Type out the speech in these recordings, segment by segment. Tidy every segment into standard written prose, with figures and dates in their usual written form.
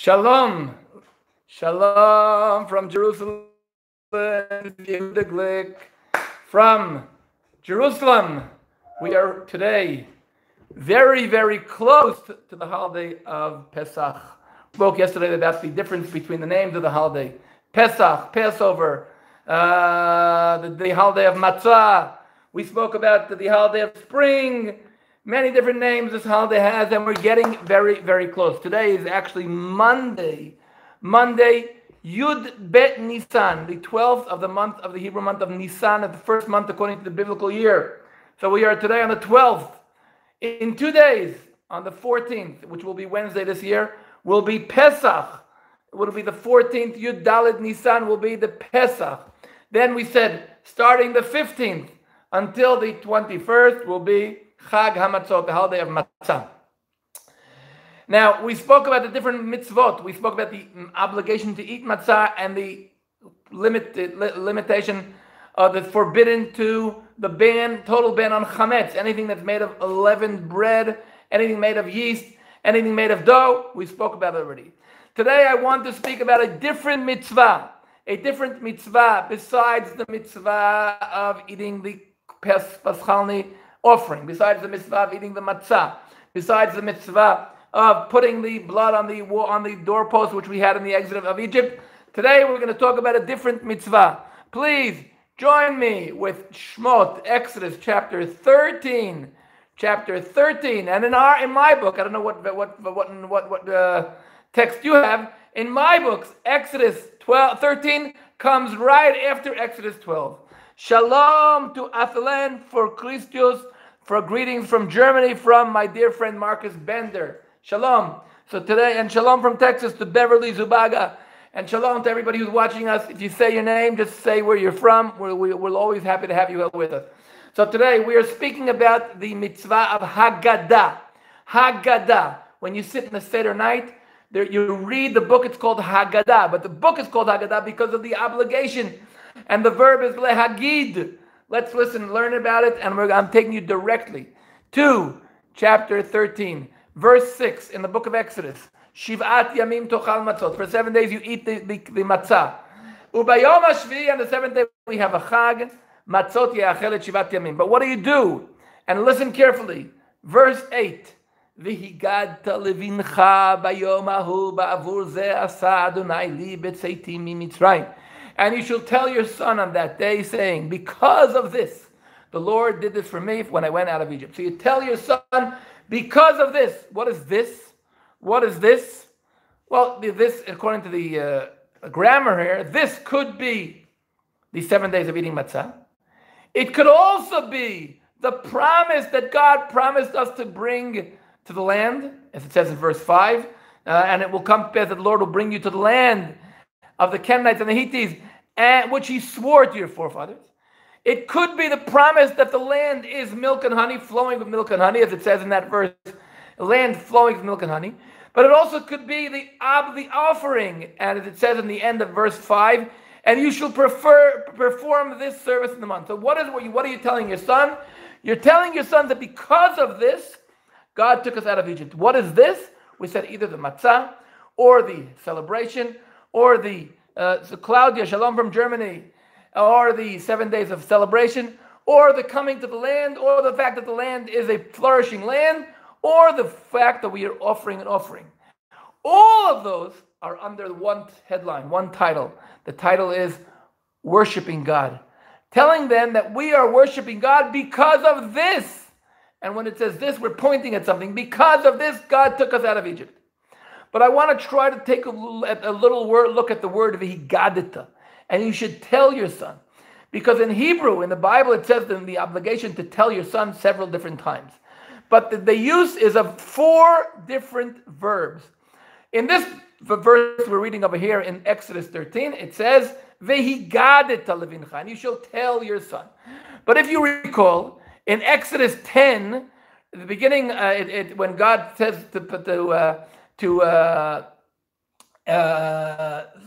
Shalom. Shalom from Jerusalem. Yehuda Glick from Jerusalem. We are today very, very close to the holiday of Pesach. We spoke yesterday about the difference between the names of the holiday. Pesach, Passover, the holiday of Matzah. We spoke about the holiday of spring. Many different names this holiday has, and we're getting very, very close. Today is actually Monday, Yud Bet Nisan, the 12th of the month of the Hebrew month of Nisan, the first month according to the biblical year. So we are today on the 12th. In 2 days, on the 14th, which will be Wednesday this year, will be Pesach. It will be the 14th, Yud Dalet Nisan will be the Pesach. Then we said, starting the 15th until the 21st will be Chag HaMatzot, the holiday of Matzah. Now, we spoke about the different mitzvot. We spoke about the obligation to eat matzah and the limitation of the forbidden to the ban, total ban on chametz, anything that's made of leavened bread, anything made of yeast, anything made of dough. We spoke about it already. Today, I want to speak about a different mitzvah besides the mitzvah of eating the paschalni offering, besides the mitzvah of eating the matzah, besides the mitzvah of putting the blood on the doorpost, which we had in the exit of Egypt. Today we're going to talk about a different mitzvah. Please join me with Shmot, Exodus chapter 13. Chapter 13. And in my book, I don't know what text you have. In my books, Exodus 13 comes right after Exodus 12. Shalom to Athelen for Christus, for greetings from Germany, from my dear friend Marcus Bender. Shalom. So today, and shalom from Texas to Beverly Zubaga. And shalom to everybody who's watching us. If you say your name, just say where you're from. We're always happy to have you with us. So today, we are speaking about the mitzvah of HAGADA. HAGADA. When you sit in the Seder night, you read the book, it's called HAGADA. But the book is called HAGADA because of the obligation. And the verb is lehagid. Let's listen, learn about it, and I'm taking you directly to chapter 13, verse 6 in the book of Exodus. Shiv'at yamim tochal matzot. For 7 days you eat the matzah. Ubayom hashvi'i, on the 7th day we have a chag. Matzot ye'achelet shivat yamim. But what do? And listen carefully. Verse 8. V'higadta levincha bayom ahu ba'avur ze asa Adonai li b'tzeiti mi Mitzrayim. And you shall tell your son on that day, saying, because of this, the Lord did this for me when I went out of Egypt. So you tell your son, because of this. What is this? What is this? Well, this, according to the grammar here, this could be the 7 days of eating matzah. It could also be the promise that God promised us to bring to the land, as it says in verse 5, and it will come to pass that the Lord will bring you to the land of the Canaanites and the Hittites, and which he swore to your forefathers. It could be the promise that the land is milk and honey, flowing with milk and honey, as it says in that verse, land flowing with milk and honey. But it also could be the offering, and as it says in the end of verse 5, and you shall perform this service in the month. So what are you telling your son? You're telling your son that because of this, God took us out of Egypt. What is this? We said either the matzah, or the celebration, or the Claudia, shalom from Germany, or the 7 days of celebration, or the coming to the land, or the fact that the land is a flourishing land, or the fact that we are offering an offering. All of those are under one headline, one title. The title is worshiping God. Telling them that we are worshiping God because of this. And when it says this, we're pointing at something. Because of this, God took us out of Egypt. But I want to try to take a little look at the word of higadita. And you should tell your son. Because in Hebrew, in the Bible, it says the obligation to tell your son several different times. But the use is of 4 different verbs. In this verse we're reading over here in Exodus 13, it says, Vehigadita levincha, and you shall tell your son. But if you recall, in Exodus 10, at the beginning, when God says to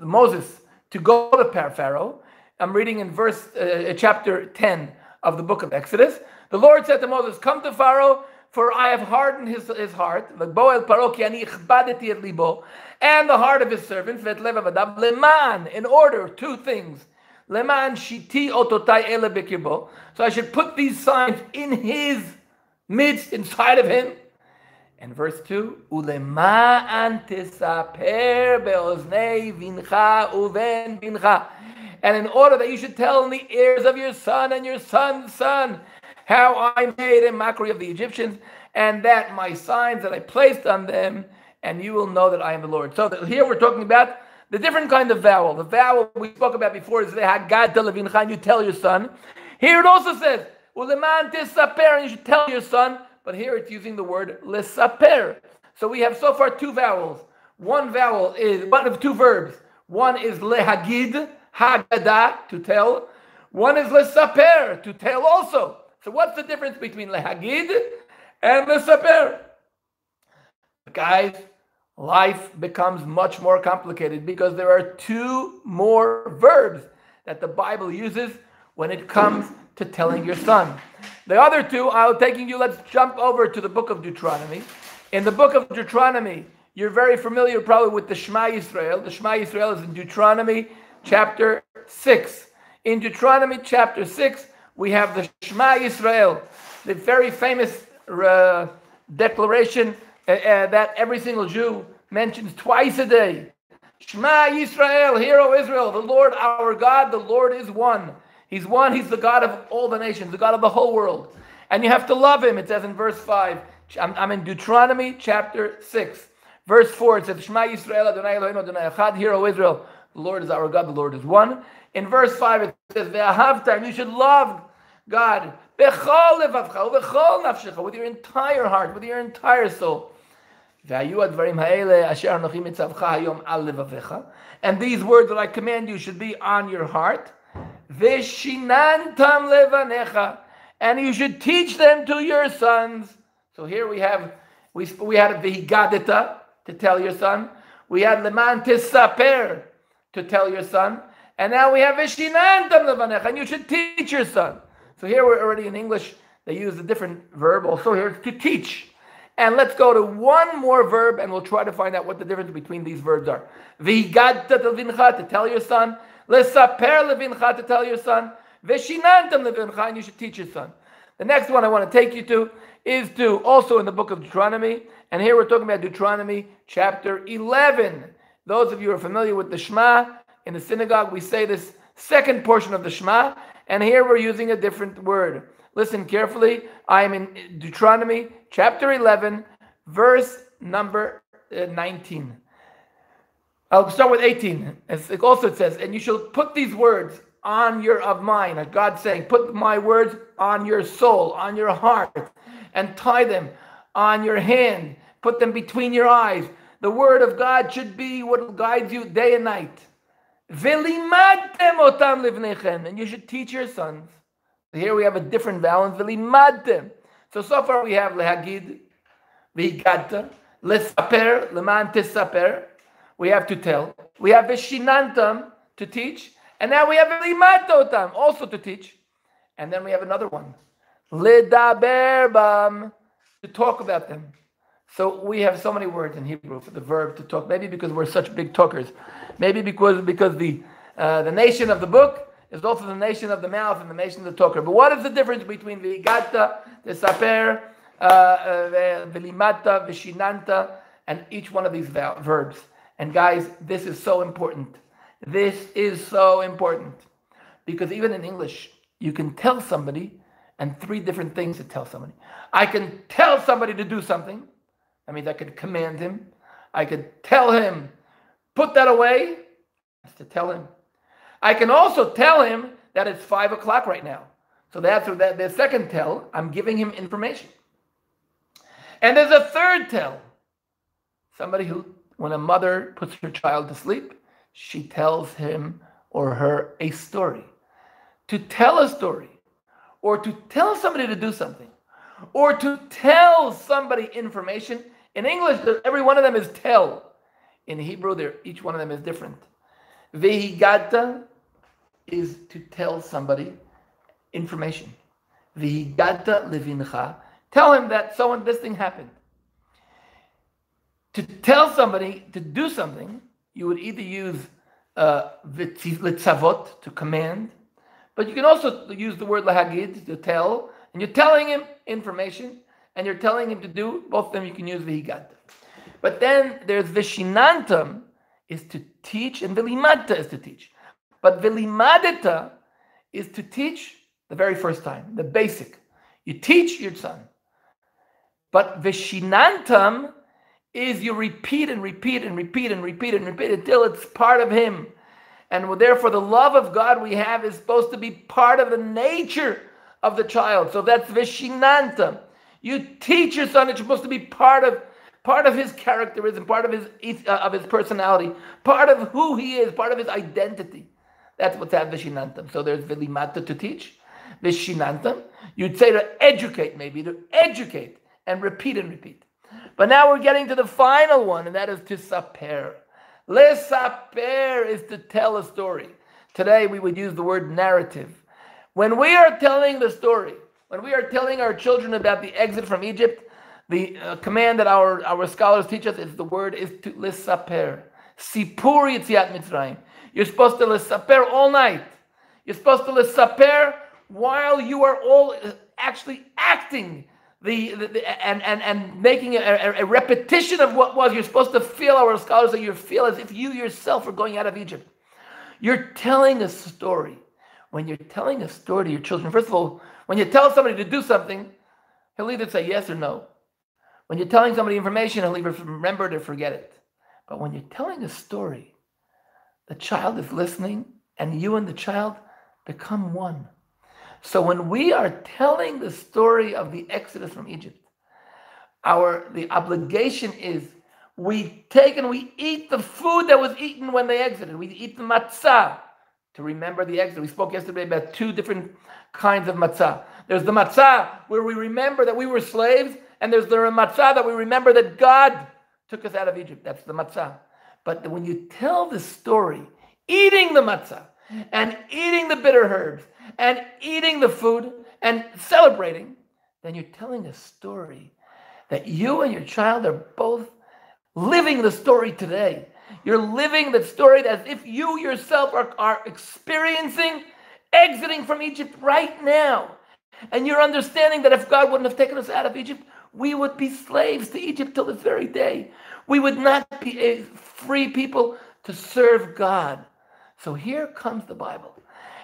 Moses to go to Pharaoh, I'm reading in chapter 10 of the book of Exodus. The Lord said to Moses, come to Pharaoh, for I have hardened his heart, and the heart of his servants, leman, in order, two things. Leman shiti ototai ele bekirbo. So I should put these signs in his midst, inside of him. And verse 2, Ulema'an tisaper beoznei vincha uven bincha. And in order that you should tell in the ears of your son and your son's son how I made a mockery of the Egyptians, and that my signs that I placed on them, and you will know that I am the Lord. So here we're talking about the different kind of vowel. The vowel we spoke about before is the HAGADA levincha, and you tell your son. Here it also says, Uleman tisaper, and you should tell your son. But here it's using the word lesaper. So we have so far two vowels. One vowel is one of two verbs. One is lehagid, hagada, to tell. One is lesaper, to tell also. So what's the difference between lehagid and lesaper? Guys, life becomes much more complicated because there are two more verbs that the Bible uses when it comes to telling your son. The other two, let's jump over to the book of Deuteronomy. In the book of Deuteronomy, you're very familiar probably with the Shema Yisrael. The Shema Yisrael is in Deuteronomy chapter 6. In Deuteronomy chapter 6, we have the Shema Yisrael, the very famous declaration that every single Jew mentions twice a day. Shema Yisrael, hear O Israel, the Lord our God, the Lord is one. He's one, he's the God of all the nations, the God of the whole world. And you have to love him, it says in verse 5. I'm in Deuteronomy chapter 6. Verse 4, it says, Shema Yisrael, Adonai Eloheinu, Adonai Echad, hear O Israel, the Lord is our God, the Lord is one. In verse 5, it says, Ve'ahavta, and you should love God, Bechol levavcha, Bechol nafshecha, with your entire heart, with your entire soul. Ve'ayu advarim ha'ele, asher anochi mitzavcha hayom al levavecha. And these words that I command you should be on your heart. Veshinantam levanecha, and you should teach them to your sons. So here we had vihigadeta, to tell your son. We had leman tisaper, to tell your son. And now we have veshinantam levanecha, and you should teach your son. So here we're already in English, they use a different verb. Also here it's to teach. And let's go to one more verb, and we'll try to find out what the difference between these verbs are. Vihigadta levincha, to tell your son. Lesaper levincha, to tell your son. Veshinantam levincha, and you should teach your son. The next one I want to take you to is to also in the book of Deuteronomy, and here we're talking about Deuteronomy chapter 11. Those of you who are familiar with the Shema, in the synagogue we say this second portion of the Shema, and here we're using a different word. Listen carefully. I am in Deuteronomy chapter 11, verse number 19. I'll start with 18. It says, and you shall put these words on of mine, as God's saying, put my words on your soul, on your heart, and tie them on your hand, put them between your eyes. The word of God should be what guides you day and night. Velimadtem otam livnechem, and you should teach your sons. Here we have a different vowel, velimadtem. So far we have lehagid, vihigadta, lesaper, leman tisaper. We have to tell. We have veshinantam, to teach. And now we have velimadtotam, also to teach. And then we have another one, ledaber bam, to talk about them. So we have so many words in Hebrew for the verb to talk. Maybe because we're such big talkers. Maybe because the nation of the book is also the nation of the mouth and the nation of the talker. But what is the difference between vihigadta, lesaper, velimata, veshinanta, and each one of these verbs? And guys, this is so important. This is so important. Because even in English, you can tell somebody, and three different things to tell somebody. I can tell somebody to do something. That means I could command him. I could tell him, put that away. That's to tell him. I can also tell him that it's 5 o'clock right now. So that's the second tell. I'm giving him information. And there's a third tell. Somebody who, when a mother puts her child to sleep, she tells him or her a story. To tell a story, or to tell somebody to do something, or to tell somebody information. In English, every one of them is tell. In Hebrew, each one of them is different. Vihigadta is to tell somebody information. Vihigadta levincha, Tell him that this thing happened. To tell somebody to do something, you would either use litzavot, to command, but you can also use the word lahagid, to tell, and you're telling him information, and you're telling him to do. Both of them you can use v'higada. But then there's vishinantam, is to teach, and vilimata is to teach. But vilimadita is to teach the very first time, the basic. You teach your son. But vishinantam is you repeat and repeat and repeat and repeat and repeat until it's part of him. And therefore the love of God we have is supposed to be part of the nature of the child. So that's vishinantam. You teach your son, it's supposed to be part of his characterism, part of his personality, part of who he is, part of his identity. That's what's at vishinantam. So there's vilimata, to teach. Vishinantam, you'd say to educate, maybe to educate and repeat and repeat. But now we're getting to the final one, and that is to saper. Lesaper is to tell a story. Today we would use the word narrative. When we are telling the story, when we are telling our children about the exit from Egypt, the command that our scholars teach us is the word is to lesaper. Sipur Yetziat Mitzrayim. You're supposed to lesaper all night. You're supposed to lesaper while you are all actually acting and making a repetition of what was. You're supposed to feel, our scholars say, you feel as if you yourself are going out of Egypt. You're telling a story. When you're telling a story to your children, first of all, when you tell somebody to do something, he'll either say yes or no. When you're telling somebody information, he'll either remember it or forget it. But when you're telling a story, the child is listening, and you and the child become one. So when we are telling the story of the Exodus from Egypt, the obligation is we take and we eat the food that was eaten when they exited. We eat the matzah to remember the Exodus. We spoke yesterday about two different kinds of matzah. There's the matzah where we remember that we were slaves, and there's the matzah that we remember that God took us out of Egypt. That's the matzah. But when you tell the story, eating the matzah and eating the bitter herbs and eating the food and celebrating, then you're telling a story that you and your child are both living the story today. You're living the story as if you yourself are experiencing exiting from Egypt right now. And you're understanding that if God wouldn't have taken us out of Egypt, we would be slaves to Egypt till this very day. We would not be free people to serve God. So here comes the Bible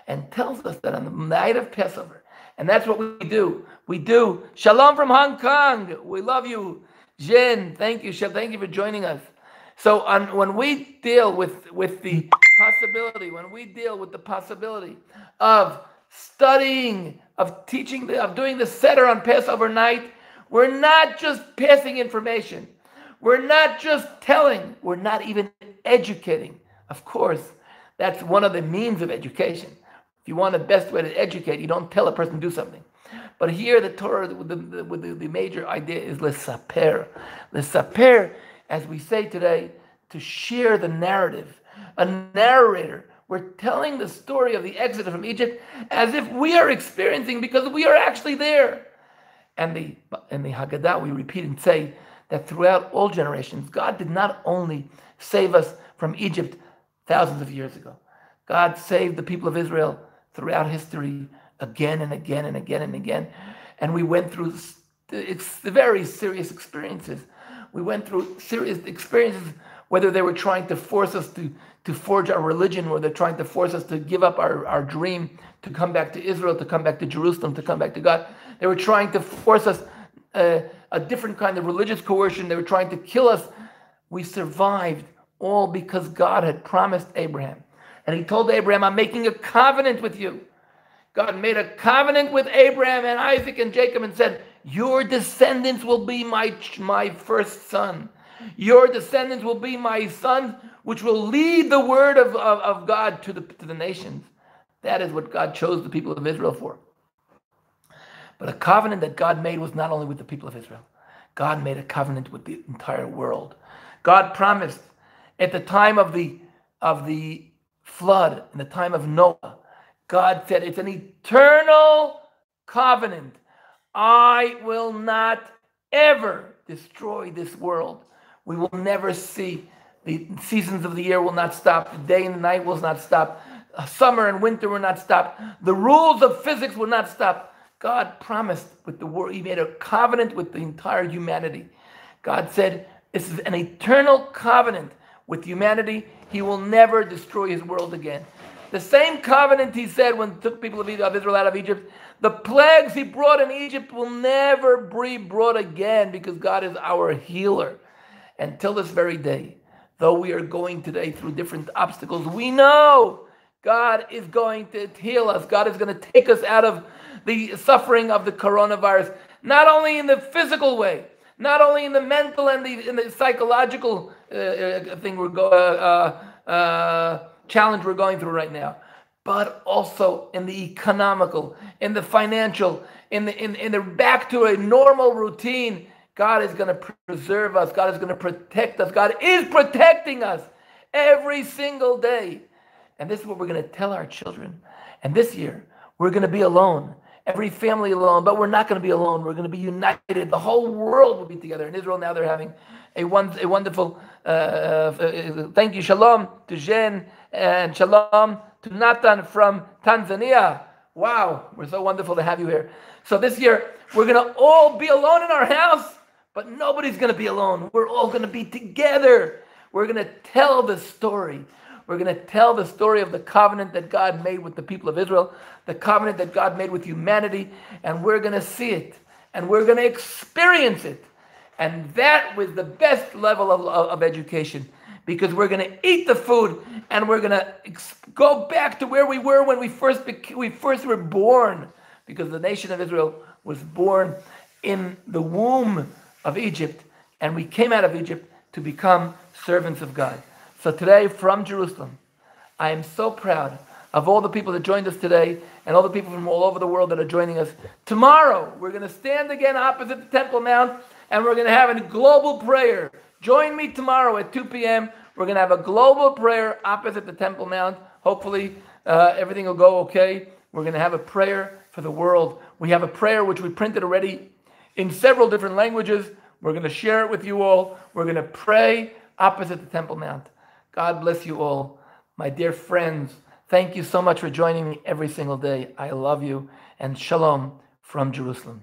and tells us that on the night of Passover, and that's what we do. We do. Shalom from Hong Kong. We love you. Jen, thank you. Thank you for joining us. So when we deal with the possibility of studying, of teaching, of doing the Seder on Passover night, we're not just passing information. We're not just telling. We're not even educating. Of course, that's one of the means of education. If you want the best way to educate, you don't tell a person to do something. But here the Torah, the major idea is lesaper. Lesaper, as we say today, to share the narrative. A narrator. We're telling the story of the exit from Egypt as if we are experiencing, because we are actually there. And in the HAGADA, we repeat and say that throughout all generations, God did not only save us from Egypt thousands of years ago. God saved the people of Israel throughout history again and again and again and again. And we went through very serious experiences. We went through serious experiences, whether they were trying to force us to forge our religion, or they're trying to force us to give up our dream, to come back to Israel, to come back to Jerusalem, to come back to God. They were trying to force us a different kind of religious coercion. They were trying to kill us. We survived, all because God had promised Abraham. And he told Abraham, I'm making a covenant with you. God made a covenant with Abraham and Isaac and Jacob and said, your descendants will be my first son. Your descendants will be my son, which will lead the word of God to the nations. That is what God chose the people of Israel for. But a covenant that God made was not only with the people of Israel. God made a covenant with the entire world. God promised at the time of the flood, in the time of Noah, God said it's an eternal covenant. I will not ever destroy this world. We will never see. The seasons of the year will not stop. The day and the night will not stop. Summer and winter will not stop. The rules of physics will not stop. God promised with the world. He made a covenant with the entire humanity. God said, this is an eternal covenant with humanity. He will never destroy his world again. The same covenant he said when he took people of Israel out of Egypt, the plagues he brought in Egypt will never be brought again because God is our healer. Until this very day, though we are going today through different obstacles, we know God is going to heal us. God is going to take us out of the suffering of the coronavirus, not only in the physical way, not only in the mental and the psychological challenge we're going through right now, but also in the economical, in the financial, in the back to a normal routine. God is going to preserve us. God is going to protect us. God is protecting us every single day. And this is what we're going to tell our children. And this year, we're going to be alone. Every family alone, but we're not going to be alone. We're going to be united. The whole world will be together. In Israel now they're having a wonderful, thank you, shalom to Jen, and shalom to Nathan from Tanzania. Wow, we're so wonderful to have you here. So this year, we're going to all be alone in our house, but nobody's going to be alone. We're all going to be together. We're going to tell the story. We're going to tell the story of the covenant that God made with the people of Israel, the covenant that God made with humanity, and we're going to see it, and we're going to experience it. And that was the best level of education, because we're going to eat the food, and we're going to go back to where we were when we first were born, because the nation of Israel was born in the womb of Egypt, and we came out of Egypt to become servants of God. So today, from Jerusalem, I am so proud of all the people that joined us today and all the people from all over the world that are joining us. Tomorrow, we're going to stand again opposite the Temple Mount, and we're going to have a global prayer. Join me tomorrow at 2 p.m. We're going to have a global prayer opposite the Temple Mount. Hopefully, everything will go okay. We're going to have a prayer for the world. We have a prayer which we printed already in several different languages. We're going to share it with you all. We're going to pray opposite the Temple Mount. God bless you all. My dear friends, thank you so much for joining me every single day. I love you, and shalom from Jerusalem.